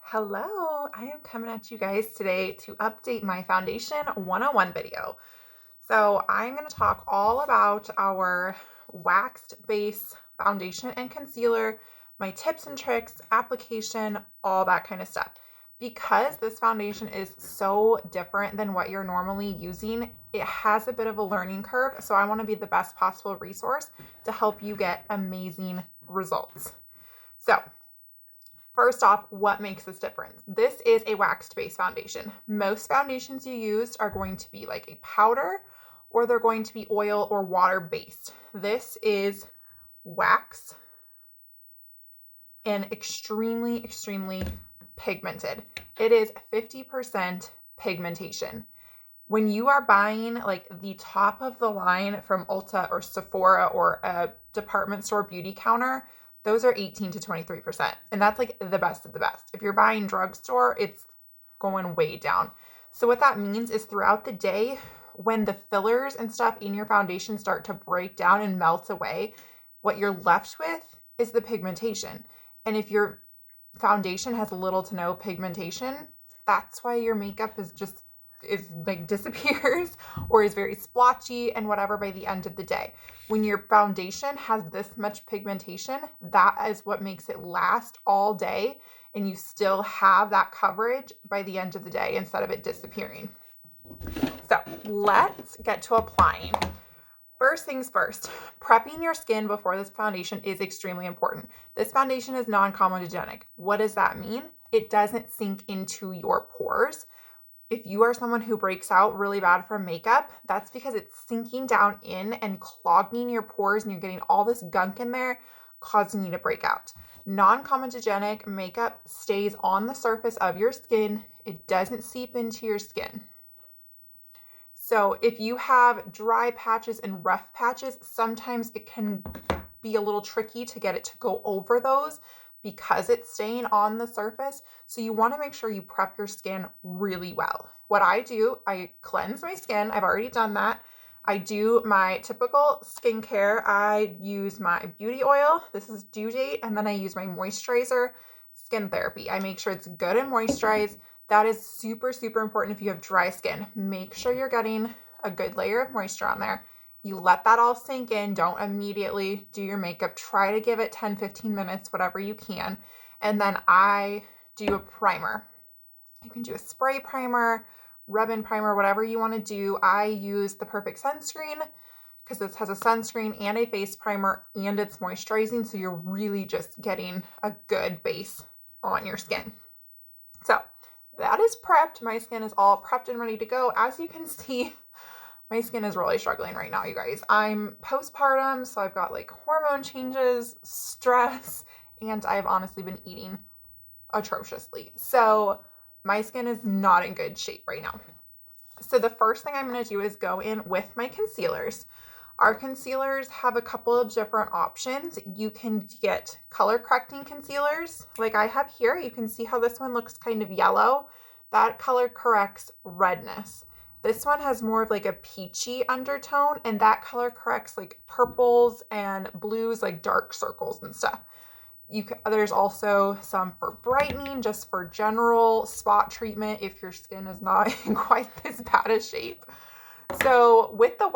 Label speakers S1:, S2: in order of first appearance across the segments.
S1: Hello, I am coming at you guys today to update my foundation 101 video. So I'm going to talk all about our waxed base foundation and concealer, my tips and tricks, application, all that kind of stuff. Because this foundation is so different than what you're normally using, it has a bit of a learning curve. So I want to be the best possible resource to help you get amazing results. So first off, what makes this difference? This is a waxed-based foundation. Most foundations you use are going to be like a powder, or they're going to be oil or water-based. This is wax and extremely pigmented. It is 50% pigmentation. When you are buying like the top of the line from Ulta or Sephora or a department store beauty counter, those are 18 to 23%. And that's like the best of the best. If you're buying drugstore, it's going way down. So what that means is throughout the day, when the fillers and stuff in your foundation start to break down and melt away, what you're left with is the pigmentation. And if your foundation has little to no pigmentation, that's why your makeup is like disappears or is very splotchy and whatever by the end of the day. When your foundation has this much pigmentation, that is what makes it last all day, and you still have that coverage by the end of the day instead of it disappearing. So let's get to applying. First things first, prepping your skin before this foundation is extremely important. This foundation is non-comedogenic. What does that mean? It doesn't sink into your pores. If you are someone who breaks out really bad from makeup, that's because it's sinking down in and clogging your pores and you're getting all this gunk in there, causing you to break out. Non-comedogenic makeup stays on the surface of your skin. It doesn't seep into your skin. So if you have dry patches and rough patches, sometimes it can be a little tricky to get it to go over those because it's staying on the surface. So you want to make sure you prep your skin really well. What I do, I cleanse my skin. I've already done that. I do my typical skincare. I use my beauty oil. This is due date. And then I use my moisturizer, skin therapy. I make sure it's good and moisturized. That is super important if you have dry skin. Make sure you're getting a good layer of moisture on there. You let that all sink in. Don't immediately do your makeup. Try to give it 10-15 minutes, whatever you can. And then I do a primer. You can do a spray primer, rub-in primer, whatever you want to do. I use the Perfect Sunscreen because this has a sunscreen and a face primer and it's moisturizing. So you're really just getting a good base on your skin. So that is prepped. My skin is all prepped and ready to go. As you can see, my skin is really struggling right now, you guys. I'm postpartum, so I've got like hormone changes, stress, and I've honestly been eating atrociously. So my skin is not in good shape right now. So the first thing I'm going to do is go in with my concealers. Our concealers have a couple of different options. You can get color correcting concealers like I have here. You can see how this one looks kind of yellow. That color corrects redness. This one has more of like a peachy undertone, and that color corrects like purples and blues, like dark circles and stuff. There's also some for brightening, just for general spot treatment if your skin is not in quite this bad a shape. So with the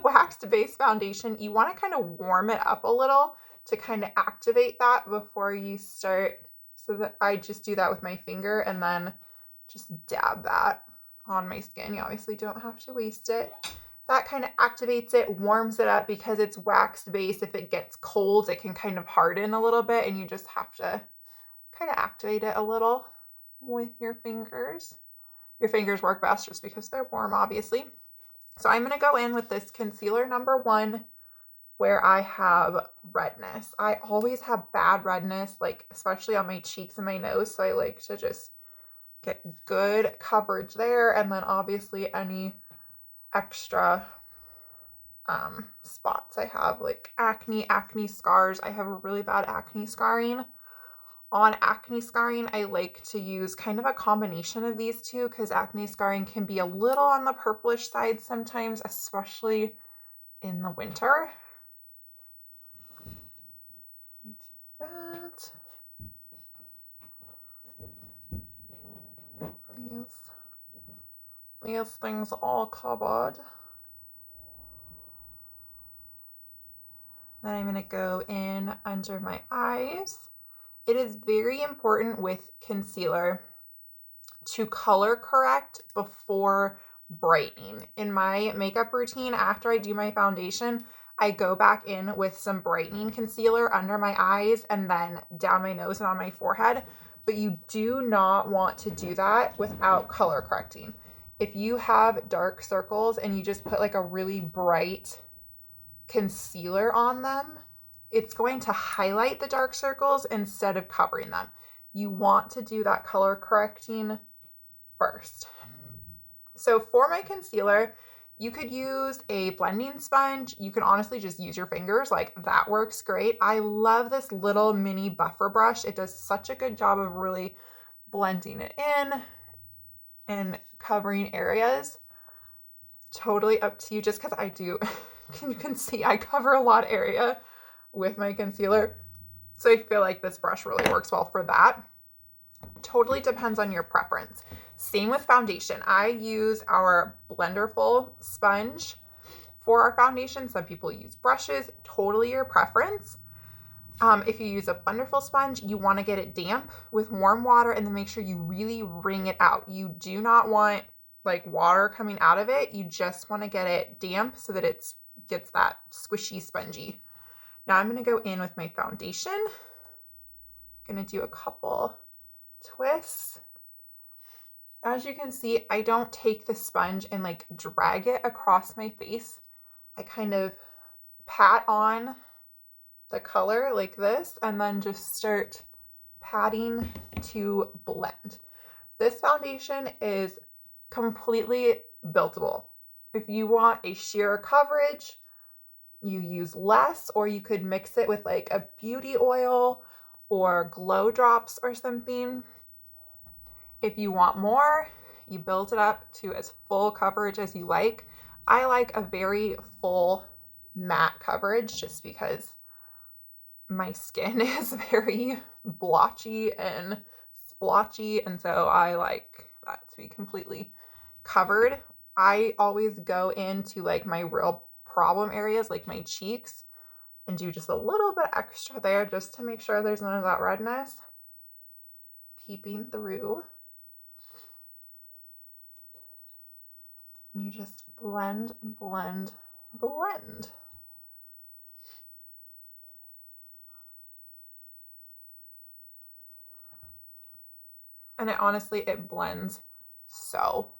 S1: waxed base foundation, you want to kind of warm it up a little to kind of activate that before you start. So that I just do that with my finger and then just dab that on my skin. You obviously don't have to waste it. That kind of activates it, warms it up because it's waxed base. If it gets cold, it can kind of harden a little bit and you just have to kind of activate it a little with your fingers. Your fingers work best just because they're warm, obviously. So I'm going to go in with this concealer number 1 where I have redness. I always have bad redness, like especially on my cheeks and my nose. So I like to just get good coverage there. And then obviously any extra spots I have, like acne scars. I have a really bad acne scarring. On acne scarring, I like to use kind of a combination of these two because acne scarring can be a little on the purplish side sometimes, especially in the winter. Do that. these things all covered. Then I'm going to go in under my eyes. It is very important with concealer to color correct before brightening. In my makeup routine, after I do my foundation, I go back in with some brightening concealer under my eyes and then down my nose and on my forehead. But you do not want to do that without color correcting. If you have dark circles and you just put like a really bright concealer on them, it's going to highlight the dark circles instead of covering them. You want to do that color correcting first. So for my concealer, you could use a blending sponge. You can honestly just use your fingers, like that works great. I love this little mini buffer brush. It does such a good job of really blending it in and covering areas. Totally up to you, just because I do, you can see I cover a lot of area with my concealer. So I feel like this brush really works well for that. Totally depends on your preference. Same with foundation. I use our Blenderful sponge for our foundation. Some people use brushes, totally your preference. If you use a Blenderful sponge, you want to get it damp with warm water and then make sure you really wring it out. You do not want like water coming out of it. You just want to get it damp so that it gets that squishy, spongy. Now I'm going to go in with my foundation. I'm going to do a couple twists. As you can see, I don't take the sponge and like drag it across my face. I kind of pat on the color like this and then just start patting to blend. This foundation is completely buildable. If you want a sheer coverage, you use less, or you could mix it with like a beauty oil or glow drops or something. If you want more, you build it up to as full coverage as you like. I like a very full matte coverage just because my skin is very blotchy and splotchy, and so I like that to be completely covered. I always go into like my real problem areas, like my cheeks, and do just a little bit extra there just to make sure there's none of that redness peeping through. And you just blend, blend, blend. And it blends so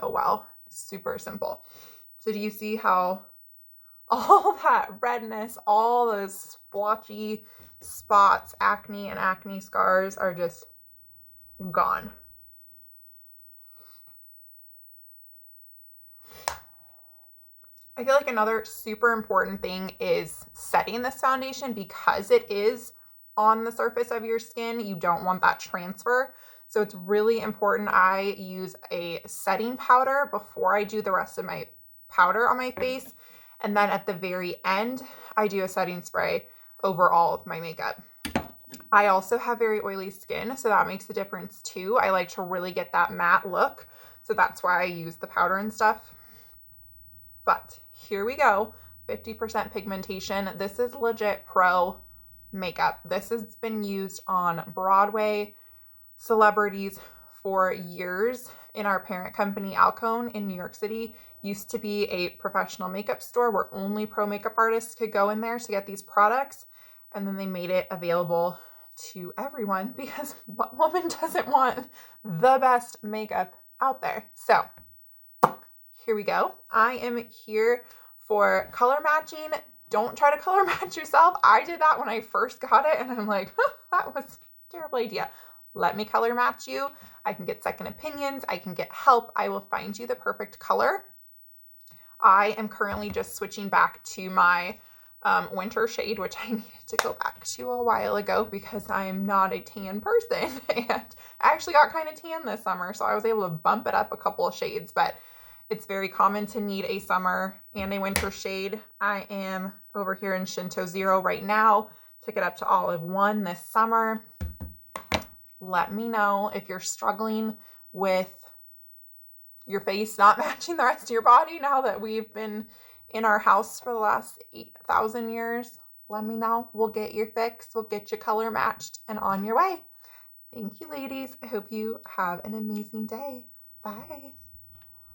S1: well. Super simple. So do you see how all that redness, all those splotchy spots, acne and acne scars are just gone? I feel like another super important thing is setting this foundation because it is on the surface of your skin. You don't want that transfer. So it's really important I use a setting powder before I do the rest of my powder on my face. And then at the very end, I do a setting spray over all of my makeup. I also have very oily skin, so that makes a difference too. I like to really get that matte look. So that's why I use the powder and stuff. But here we go, 50% pigmentation. This is legit pro makeup. This has been used on Broadway, celebrities for years. In our parent company, Alcone in New York City, used to be a professional makeup store where only pro makeup artists could go in there to get these products. And then they made it available to everyone because what woman doesn't want the best makeup out there? So here we go. I am here for color matching. Don't try to color match yourself. I did that when I first got it and I'm like, that was a terrible idea. Let me color match you. I can get second opinions. I can get help. I will find you the perfect color. I am currently just switching back to my winter shade, which I needed to go back to a while ago because I'm not a tan person. And I actually got kind of tan this summer, so I was able to bump it up a couple of shades, but it's very common to need a summer and a winter shade. I am over here in Shinto Zero right now. Took it up to Olive 1 this summer. Let me know if you're struggling with your face not matching the rest of your body now that we've been in our house for the last 8,000 years, let me know. We'll get your fix. We'll get you color matched and on your way. Thank you, ladies. I hope you have an amazing day. Bye.